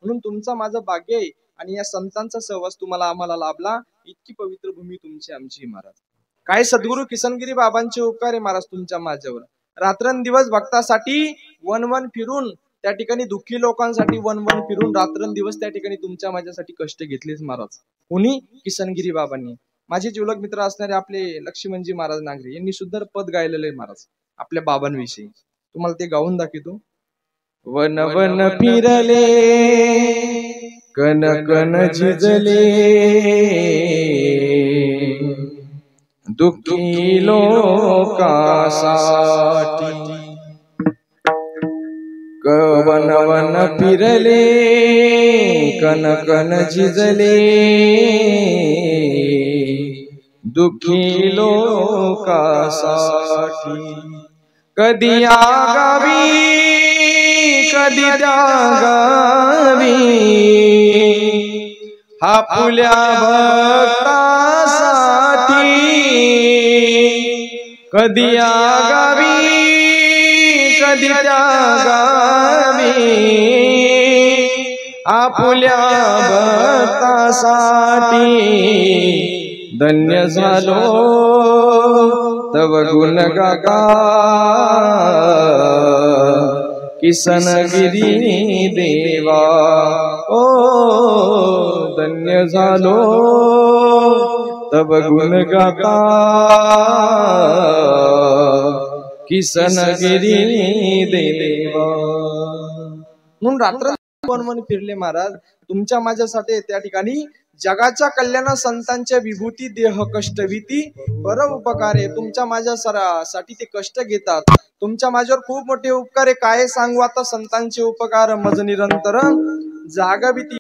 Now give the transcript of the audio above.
म्हणून तुमचा माझं भाग्य आहे आणि या संतांचा सहवास तुम्हाला आम्हाला लाभला। इतकी पवित्र भूमी तुमची आमची महाराज। काय सद्गुरू किसनगिरी बाबांचे उपकार आहे महाराज तुमच्या माझ्यावर। रात्रंदिवस भक्तासाठी वन वन फिरून त्या ठिकाणी दुःखी लोकांसाठी वन वन फिरून रात्रंदिवस त्या ठिकाणी तुमच्या माझ्यासाठी कष्ट घेतलेच महाराज। कोणी? किसनगिरी बाबांनी। माझे जीवलग मित्र असणारे आपले लक्ष्मणजी महाराज नांगरे यांनी सुंदर पद गायलेलं आहे महाराज आपल्या बाबांविषयी। तुम्हाला ते गाऊन दाखवतो। वन वन फिरले कन कन झिजले दुःखी लोकांसाठी वन वन फिरले कन कन झिजले दुःखी लोकांसाठी कधी आगावी कधी त्यागावी आपुल्या भक्तासाठी कधी आगावी कधी त्यागावी आपुल्या भक्तासाठी धन्य झालो तव गुण गाता किसनगिरी देवा। ओ धन्य झालो तव गुण गाता किसनगिरी देवा। म्हणून रात्र वन वन फिरले महाराज तुमच्या माझ्यासाठी त्या ठिकाणी जगाच्या कल्याणा संतांच्या विभूती देह कष्टविती पर उपकार आहे। तुमच्या माझ्या साठी ते कष्ट घेतात। तुमच्या माझ्यावर खूप मोठे उपकार आहे। काय सांगू आता संतांचे उपकार मज निरंतर जागविती